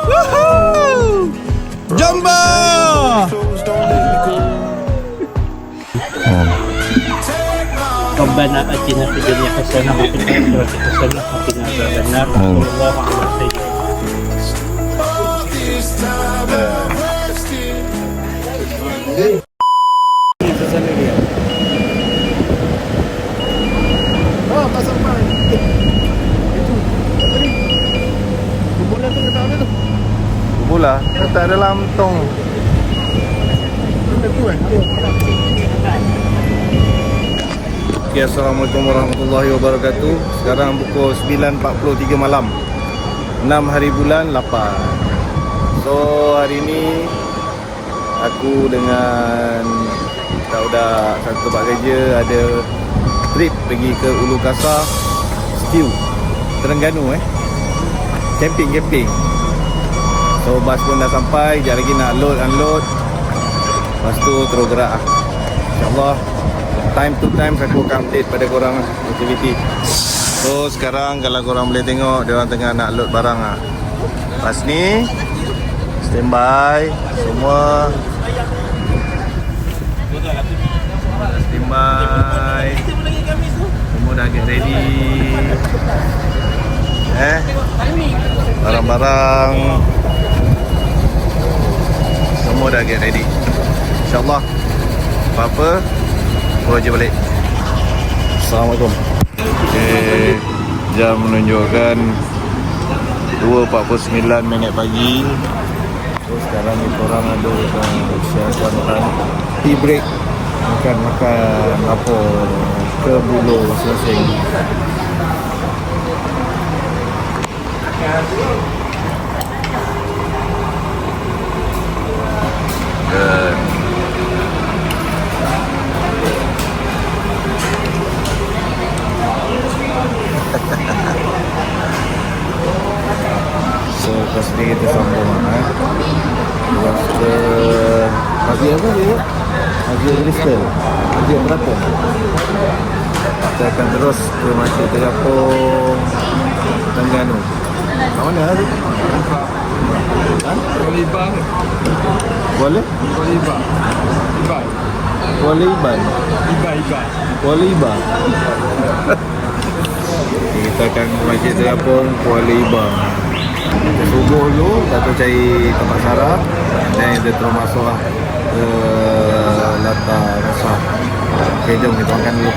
Woohoo! Jumbo! Rabbana atina fid dunya hasanah wa fil akhirati hasanah wa qina adzabannar. Wallahu a'lam. Tak sampai. Itu. Apa ni? Kumpulan tu kata apa tu? Bola letak dalam tong. Benda tu kan? Okay, Assalamualaikum warahmatullahi wabarakatuh. Sekarang pukul 9.43 malam, 6 hari bulan 8. So hari ni aku dengan budak-budak satu tempat kerja ada trip pergi ke Ulu Kasar Stew Terengganu camping. So bas pun dah sampai, sekejap lagi nak unload. Lepas tu terus gerak InsyaAllah time to time aku akan update pada korang aktiviti. So sekarang kalau korang boleh tengok, dia orang tengah nak load barang Pas ni standby semua. Standby. Semua dah get ready. Barang-barang semua dah get ready. InsyaAllah apa-apa baru je balik. Assalamualaikum. Okay, jam menunjukkan 2.49 pagi. So sekarang ni korang ada siapkan makan tea break, makan apa ke bulu sesing. Good. So lepas ni kita sambung lepas ke pagi apa dia? Pagi Bristol, pagi berapa? Kita akan terus ke Masjid Terapung Terengganu. Kat mana tu? Kuala Iban. Kuala? Kuala Iban. Iban. Kuala Iban. Iban. Kuala Iban. Okay, kita akan ke Masjid Terapung Kuala Iban. Kita subuh dulu, lepas tu cari tempat sarap, dan kita terus masuk ke Latar Kasar. Okay, jom kita makan dulu.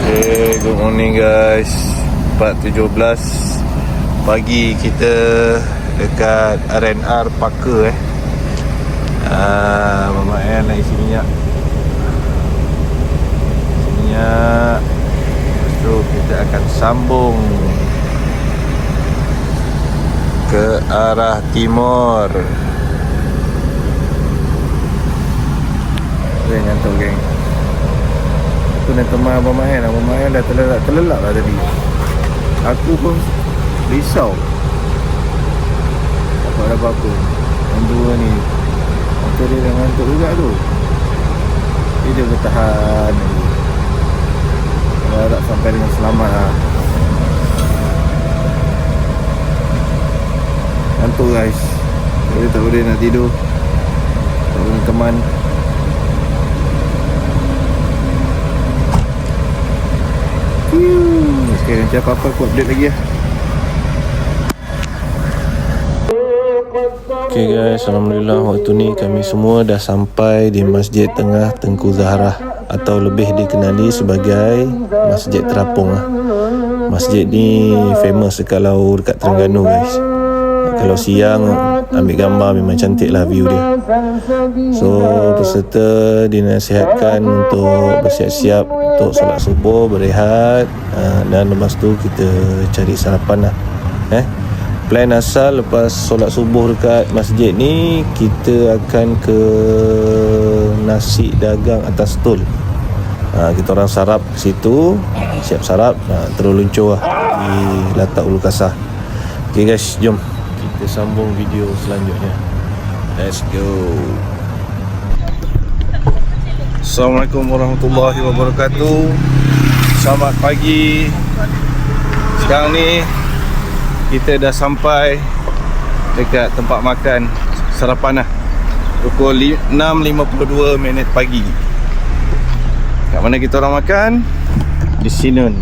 Okay, good morning guys. 4.17 pagi, kita dekat R&R Parker Mama Ann nak isi minyak. Lepas tu kita akan sambung ke arah timur. Geng ngantuk geng. Aku nak teman Abang Mahan. Abang Mahan dah terlelap lah tadi. Aku pun risau tak ada apa-apa. Yang dua ni mata dia dah ngantuk juga tu. Dia bertahan. Harap sampai dengan selamat lah. Ngantuk guys. Dia tak boleh nak tidur. Tak boleh teman. Okay, nanti apa-apa aku update lagi lah. Okay guys, Alhamdulillah waktu ni kami semua dah sampai di Masjid Tengah Tengku Zahrah, atau lebih dikenali sebagai Masjid Terapung lah. Masjid ni famous kalau dekat Terengganu guys. Kalau siang ambil gambar memang cantik lah view dia. So peserta dinasihatkan untuk bersiap-siap untuk solat subuh, berehat, dan lepas tu kita cari sarapan lah. Plan asal lepas solat subuh dekat masjid ni, kita akan ke nasi dagang atas tol. Kita orang sarap ke situ, siap sarap, terus luncur lah di Latak Ulu Kasar. Okay guys, jom kita sambung video selanjutnya. Let's go. Assalamualaikum warahmatullahi wabarakatuh. Selamat pagi. Sekarang ni kita dah sampai dekat tempat makan sarapan lah. Pukul 6.52 pagi. Kat mana kita orang makan? Di Sinun.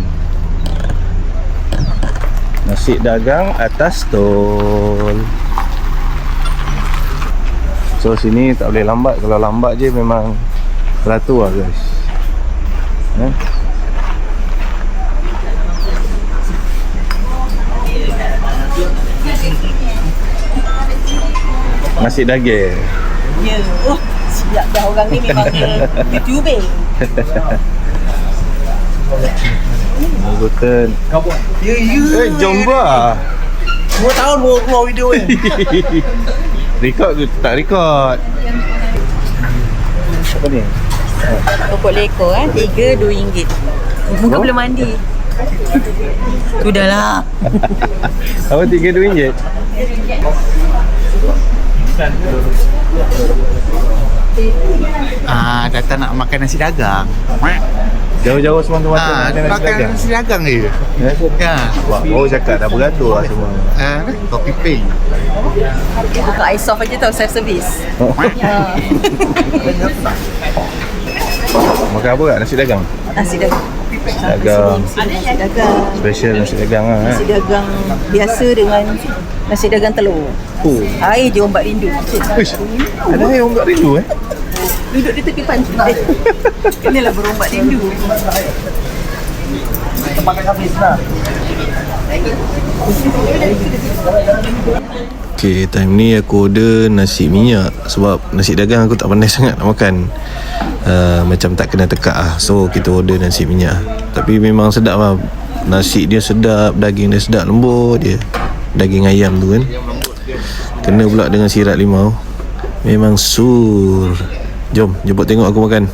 Nasi dagang atas tol. So sini tak boleh lambat. Kalau lambat je memang beratur lah guys. Nasi daging. Ya, oh, siap dah orang ni memang YouTuber. Gluten. Jom bah. 2 tahun baru keluar video ni. Record ke tak record? Apa ni? Pokok lekor 3 RM2. Muka belum mandi. Sudahlah. Apa RM3? Kata nak makan nasi dagang. Jauh-jauh semata-mata nak makan nasi dagang je. Ya. Oh cakap dah beratur lah semua. Kopi pay. Buka air soft aja tau, self service. Makan apa kat nasi dagang? Nasi dagang. Dagang. Nasi dagang. Special nasi dagang lah Nasi dagang biasa dengan nasi dagang telur. Air je ombak rindu. Uish, ada air ombak rindu Duduk di tepi pantai. Kenalah berombak rindu. Kita makan habis lah. Okay, time ni aku order nasi minyak. Sebab nasi dagang aku tak pandai sangat nak makan. Macam tak kena tekak lah. So kita order nasi minyak. Tapi memang sedap lah. Nasi dia sedap, daging dia sedap, lembut dia. Daging ayam tu kan. Kena pula dengan sirap limau. Memang sur. Jom, jemput tengok aku makan.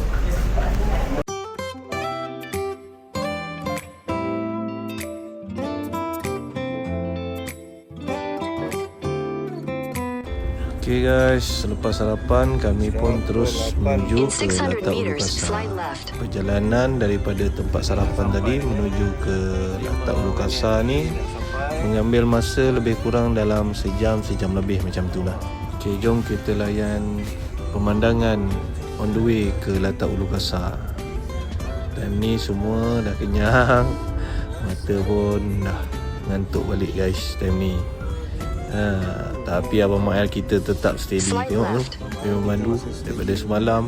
Okay guys, selepas sarapan kami pun terus menuju ke Latak Ulukasa. Perjalanan daripada tempat sarapan tadi menuju ke Latak Ulukasa ni mengambil masa lebih kurang dalam sejam lebih macam tu lah. Okay, jom kita layan pemandangan on the way ke Latak Ulukasa. Dan ni semua dah kenyang. Mata pun dah ngantuk balik guys time ni. Tapi Abang Mael kita tetap steady. Tengok tu, dia memandu daripada semalam.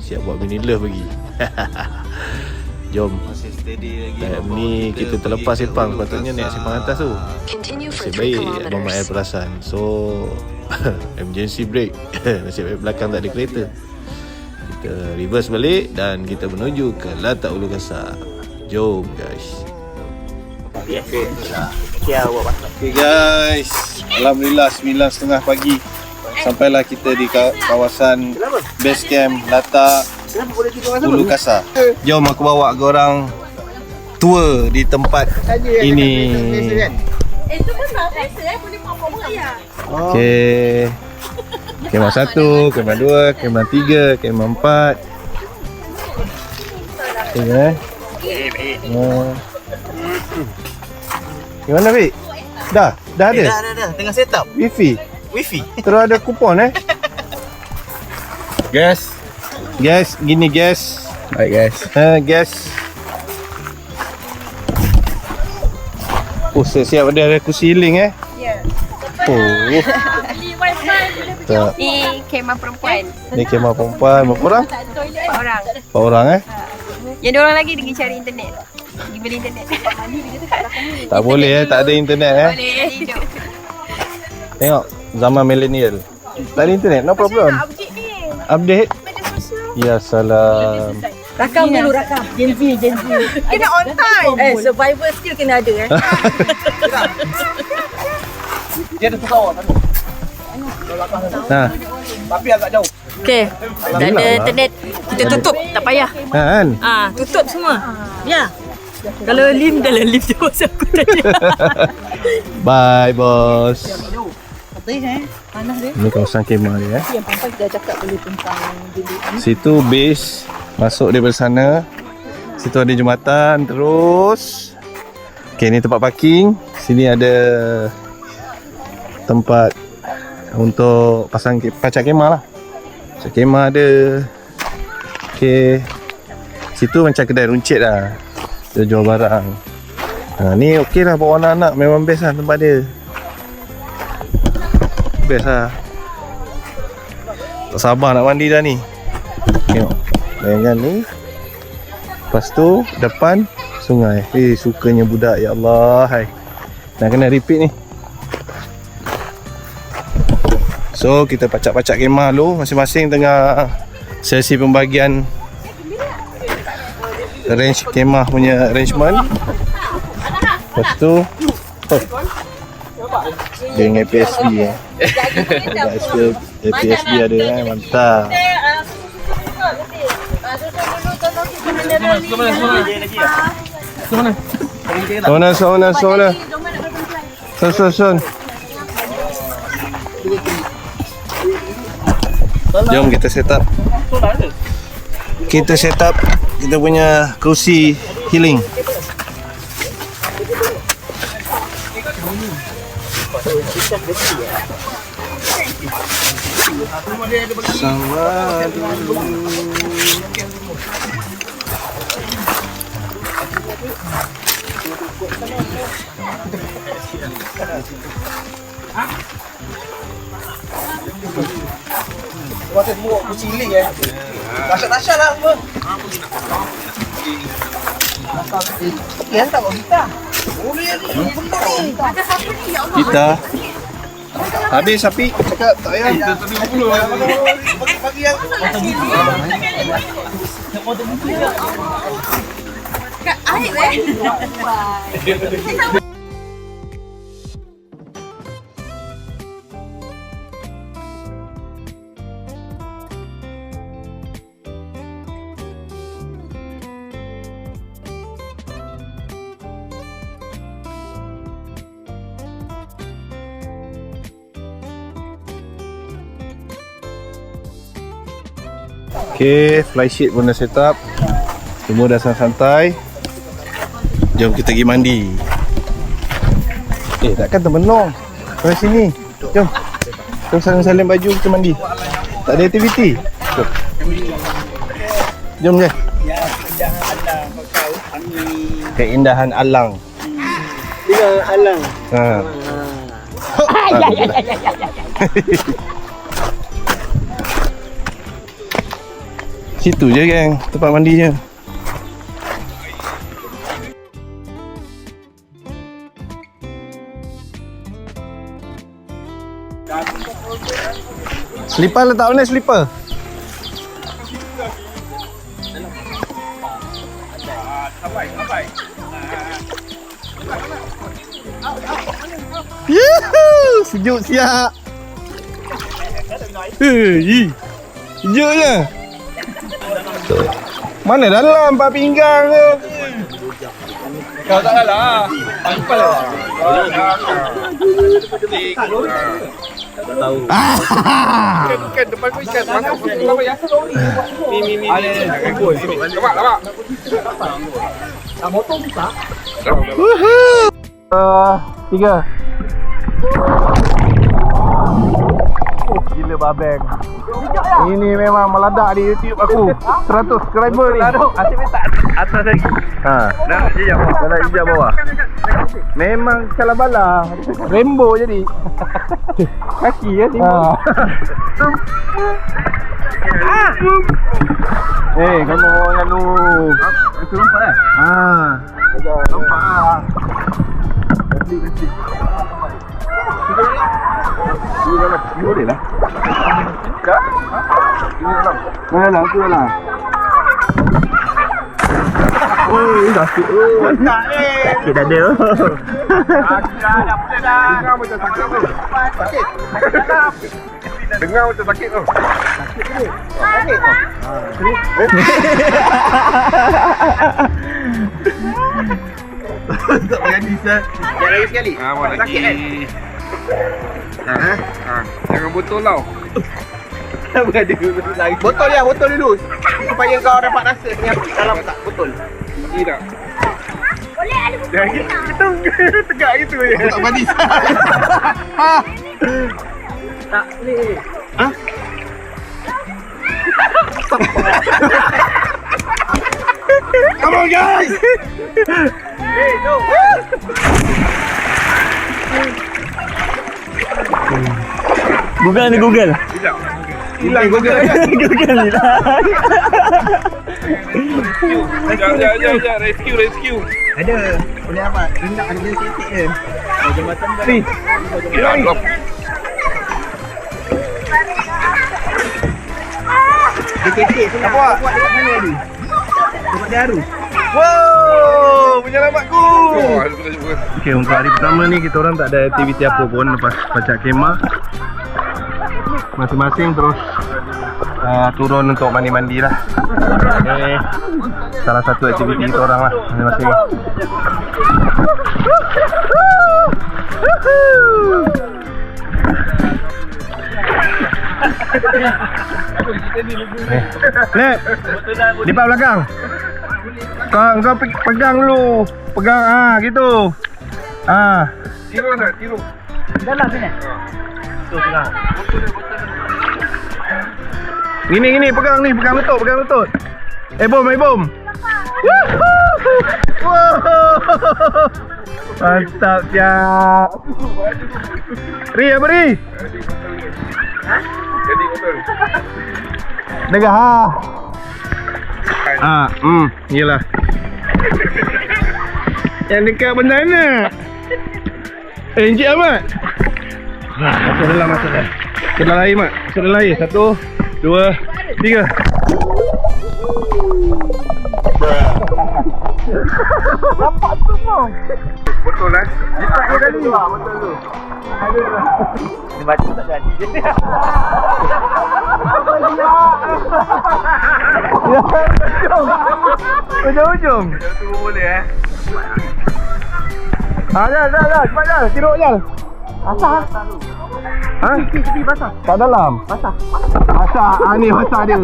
Siap buat mini love lagi. Jom. Time ni kita terlepas sepang. Patutnya naik sepang atas tu. Nasib baik Abang Mael perasan. So emergency brake. Nasib baik belakang tak ada kereta. Kita reverse balik dan kita menuju ke Latak Ulukasa. Jom guys. Okay guys, alhamdulillah 9.30 pagi sampailah kita di kawasan base camp Latak Ulukasa. Jom aku bawa korang tour di tempat ini. Okay, kemah 1, kemah 2, kemah 3, kemah 4. Okay, gimana Fik? Dah ada? Dah. Tengah set up. Wifi. Terus ada kupon Guys, gini guys. Baik guys. Guys. Oh, siap ada kursi healing Ya. Oh. Tak. Ni kemah perempuan. Ni kemah perempuan. Berapa orang? 4 orang. 4 orang Yang 2 orang lagi pergi cari internet. Pergi beli internet. Tak boleh tak ada internet Boleh. Hidup. Tengok zaman millennial. Tak ada internet, no problem. Update ni. Update. Media sosial. Ya salam. Rakam dulu, rakam. Gen Z. Kena on time. Survivor skill kena ada Dia ada pesawat kan. Nah, Tapi agak jauh. Okay, dah ada internet. Kita tutup, tak payah. kan? Tutup semua. Ya. Kalau lift, dalam lift je masa aku tadi. Bye bos. Betul panas dia. Ini kawasan kemah dia Yang perempuan kita cakap dulu tentang bilik ni. Situ base. Masuk daripada sana. Situ ada jambatan. Terus okay, ni tempat parking. Sini ada tempat untuk pacak kemah lah. Pacak kemah ada. Okay. Situ macam kedai runcit lah. Dia jual barang. Ni okey lah bawa anak-anak. Memang best lah tempat dia. Best lah. Tak sabar nak mandi dah ni. Tengok. Bayangkan ni. Lepas tu depan sungai. Sukanya budak. Ya Allah. Hai. Nak kena repeat ni. So kita pacak-pacak kemah dulu. Masing-masing tengah sesi pembagian range kemah punya arrangement. Lepas tu dia dengan APSB APSB ada kan, mantap. Sona. Son. Jom kita set up. Kita set up kita punya kerusi healing. Sama dulu. Waktu semua kursi healing Tasha lah apa. Ya tak bawa kita. Kita habis sapi cakap tak payah. Kita 30 bagi yang Okay, fly sheet pun dah set up. Semua dah santai. Jom kita pergi mandi. Takkan termenung. Dari sini. Jom. Kita saling-saling baju kita mandi. Tak ada aktiviti. Jom je. Keindahan alang. dengan alang. Situ je geng, tempat mandinya. Slipper letak mana slipper? Yuhu, sejuk siap. Sejuknya. Mana dalam Pak pinggang tu? Kau tak salah. Apa lah? Tahu. Bukan depan kau ikan masuk apa ya? Mi. Nampak. Motor buka. Woohoo. 3. Gila babeng. Ini memang meledak di YouTube aku. 100 subscriber ni. Asyik tak atas lagi. Dah hijab bawah. Memang kalabala. Rainbow jadi. Kaki ya timbul. Kamu lalu. Itu nampak eh? Nampak. Ini boleh lah. Kak? Ini dalam. Dalam, tu dalam. Oh, sakit. Sakit dah ada. Dah boleh dah. Dengar macam sakit tu. Sakit. Dengar macam sakit tu. Sakit tu. Sakit tu. Tak berani Ustaz. Sekali lagi sekali. Awak Sakit kan? Jangan botol tau. Tak berani lagi. Botol ya, botol dulu. Supaya kau dapat rasa dengan dalam tak botol. Pergi tak? Dah gitu. Tegak gitu je. Tak berani. Tak boleh. Come on guys. Hey, no. Google ni Google. Tidak. Hilang Google. Google ni lah. Jangan. Rescue. Ada. Boleh apa? Rendak ada titik je. Jembatan dah. Ya, drop. Dia titik tu nak buat dekat sana ni. Tempat dia haru. Wow, penyelamatku. Okey, untuk hari pertama ni kita orang tak ada aktiviti apa pun lepas pacak kemah. Masing-masing terus turun untuk mandi-mandi lah. Ini salah satu aktiviti kita orang lah masing-masing. Lep, lipat belakang. Kau pegang dulu. Pegang gitu. Tiro tak? Tiro. Dalam sini. Tu pegang. Gini pegang ni, pegang lutut. Bom. Mantap siap. Ri apa Ri? Jadi betul. Negah iyalah. Yang dekat bandana. Encik Ahmad. Masuk dalam. Ke dalam air Mat. Masuk dalam air. 1, 2, 3. Dapat semua. Betul lah. Lipat dua kali. Betul tu. Ni baca tak jadi je. Ujung. Tu boleh Jal. Cepat Jal. Tiruk Jal. Basah. Tepi basah. Kat dalam. Basah. Ni basah dia.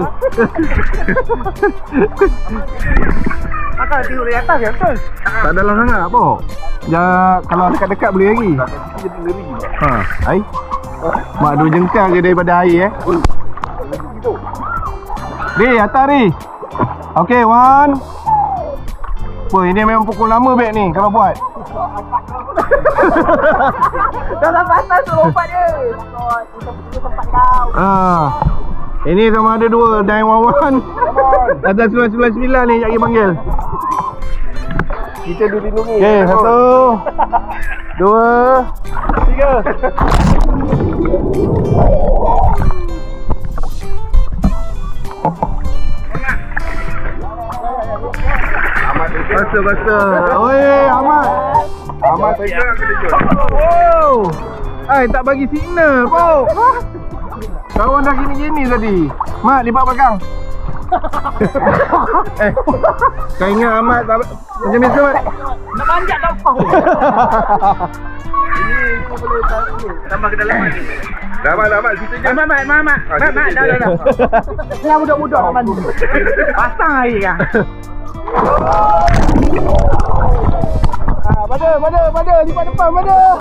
Akak tiruk dari atas ya betul. Tak dalam sangat apa. Kalau dekat-dekat boleh lagi. Jadi ngeri. Air. Mak dua jengkang je daripada air Ri, atas Ri. Okey, 1. Wah, ini memang pukul lama beg ni kalau buat. Dalam basah tu lompat dia. Kita tempat kau. Ini sama ada 2 911. Ada 999 ni yang panggil. Kita dilindungi. Okey, 1, 2, 3. Basah. Oi, Ahmad. Ahmad saya kena. Wow. Tak bagi signal, Pok. Kawan dah gini-gini tadi. Mak, lipat belakang. Kau ingat Ahmad macam biasa, Mat? Nak manjat tak apa. Ini boleh tambah ke dalam lagi. Dah situ je. Mak, dah. Yang budak-budak nak mandi. Pasang air kan. Pada, lipat depan, pada.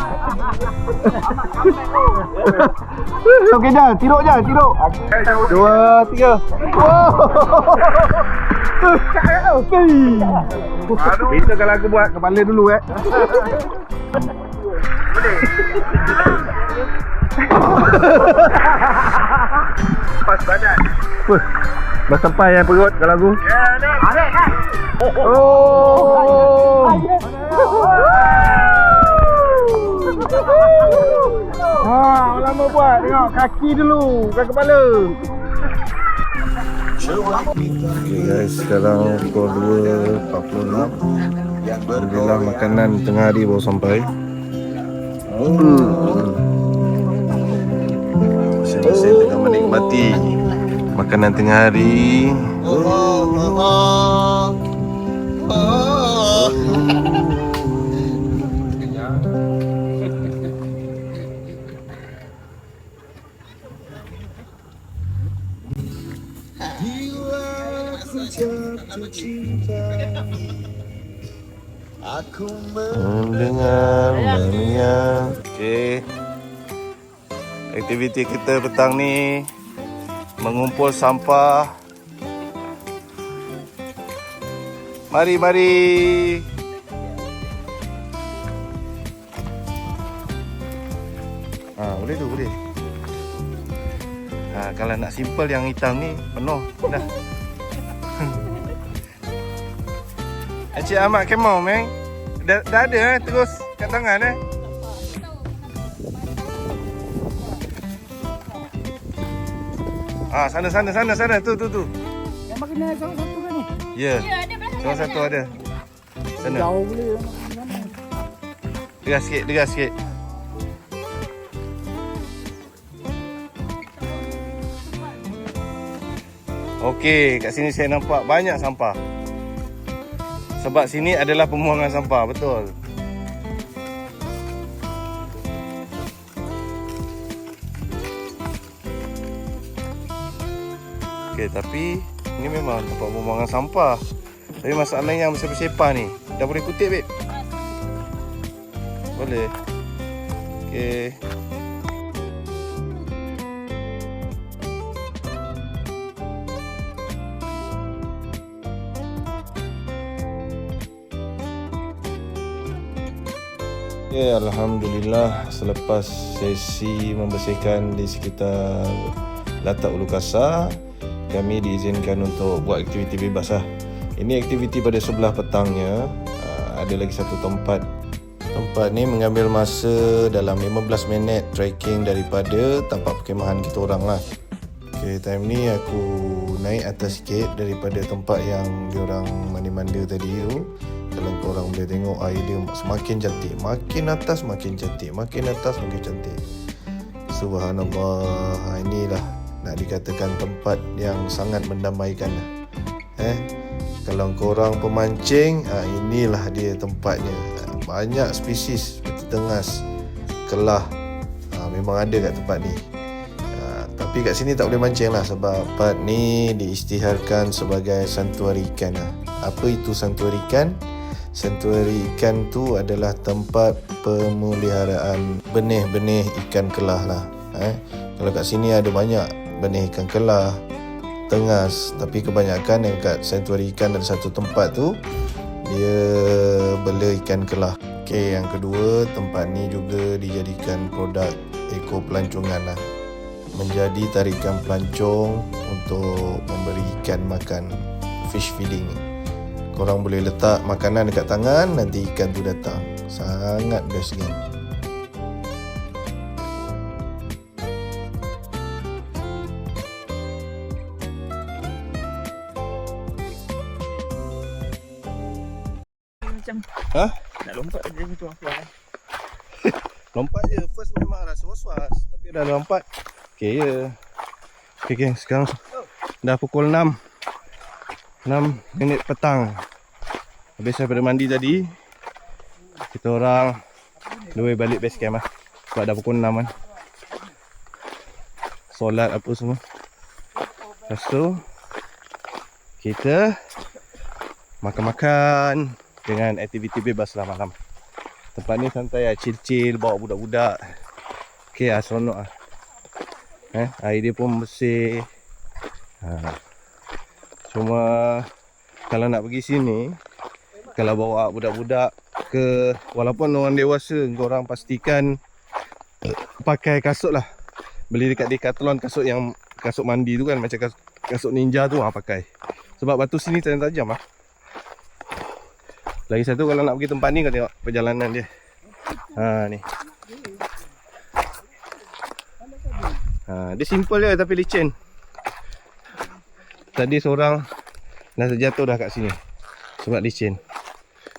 Okey, Jal, tiruk. 2, 3. Wow. Kita kalau aku buat kepala dulu Pas badan. Bersampai yang perut kalau aku. Arek kan? Lama buat. Tengok kaki dulu, bukan kepala. Okay guys, sekarang pukul 2.46. Alhamdulillah makanan tengah hari baru sampai. Masing-masing tengah menikmati makanan tengah hari. Mendengar menyanyi. Okey. Aktiviti kita petang ni mengumpul sampah. Mari. Boleh tu, boleh. Kalau nak simple yang hitam ni penuh dah. Encik Ahmad Kemau, meng. Dah ada terus kat tangan Sana tu. Yang makin salah satu kan ni? Ya. Salah satu ada. Sana. Jauh boleh. Degas sikit. Okey, kat sini saya nampak banyak sampah. Sebab sini adalah pembuangan sampah, betul. Okey, tapi ni memang tempat pembuangan sampah. Tapi masalahnya yang bersepah-sepah ni. Dah boleh kutip, babe? Boleh. Okey. Ya, Alhamdulillah, selepas sesi membersihkan di sekitar Latak Ulu Kasar, kami diizinkan untuk buat aktiviti bebas lah. Ini aktiviti pada sebelah petangnya. Ada lagi satu tempat. Tempat ni mengambil masa dalam 15 minit trekking daripada tempat perkhemahan kita orang lah. Okay, time ni aku naik atas sikit daripada tempat yang diorang mandi-mandi tadi tu. Kalau korang boleh tengok air dia semakin cantik. Makin atas makin cantik. Makin atas makin cantik. Subhanallah. Inilah nak dikatakan tempat yang sangat mendamaikan lah. Kalau korang pemancing, inilah dia tempatnya. Banyak spesies seperti tengas, kelah, memang ada kat tempat ni. Tapi kat sini tak boleh mancing lah sebab tempat ni diisytiharkan sebagai santuari ikan lah. Apa itu santuari ikan? Santuari ikan tu adalah tempat pemeliharaan benih-benih ikan kelah lah. Kalau kat sini ada banyak benih ikan kelah, tengas, tapi kebanyakan yang kat santuari ikan ada satu tempat tu dia bela ikan kelah. Okey, yang kedua, tempat ni juga dijadikan produk eko pelancongan lah. Menjadi tarikan pelancong untuk memberi ikan makan, fish feeding. Korang boleh letak makanan dekat tangan, nanti ikan tu datang. Sangat best geng. Nak lompat je macam apa? Lompat je, first memang rasa was-was, tapi dah lompat. Okey ya. Okey geng, sekarang dah pukul 6 minit petang. Habis daripada mandi tadi, kita orang luar balik base camp lah. Sebab dah pukul 6 kan. Solat apa semua. Lepas tu kita makan-makan dengan aktiviti bebas lah malam. Tempat ni santai lah, chill-chill, bawa budak-budak. Okey lah, seronok lah. Air dia pun bersih. Cuma kalau nak pergi sini, kalau bawa budak-budak ke, walaupun orang dewasa, korang pastikan pakai kasut lah. Beli dekat Decathlon kasut yang kasut mandi tu kan, macam kasut ninja tu pakai. Sebab batu sini tajam lah. Lagi satu, kalau nak pergi tempat ni, kau tengok perjalanan dia. Ni. Dia simple je tapi licin. Tadi seorang dah terjatuh dah kat sini sebab licin.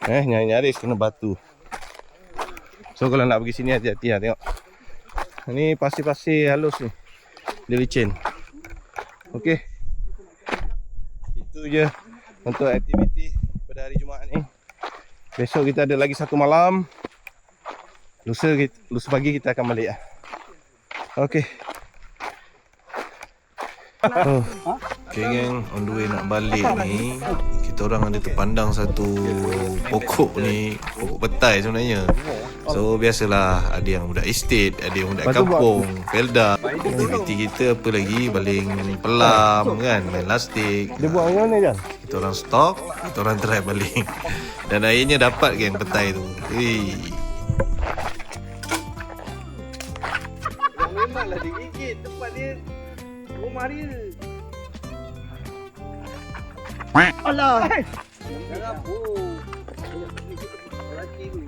Nyaris kena batu. So kalau nak pergi sini hati-hati lah, tengok. Ni pasir-pasir halus ni. Dia licin. Okey. Itu je untuk aktiviti pada hari Jumaat ni. Besok kita ada lagi satu malam. Lusa pagi kita akan balik lah. Okey. Okay geng, on the way nak balik ni, kita orang ada terpandang satu pokok ni, pokok petai sebenarnya. So biasalah, ada yang budak estate, ada yang budak kampung, Felda. Aktiviti kita apa lagi, baling pelam kan, main lastik. Dia buat macam mana je? Kita orang stop, kita orang try baling. Dan akhirnya dapat geng petai tu. Memanglah dia gigit tempat dia rumah dia. Alah. Jangan apa. Lelaki tu.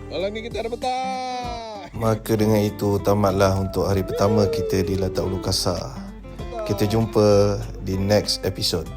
Malam ni kita ada petai. Maka dengan itu tamatlah untuk hari pertama kita di Latak Ulu Kasar. Kita jumpa di next episode.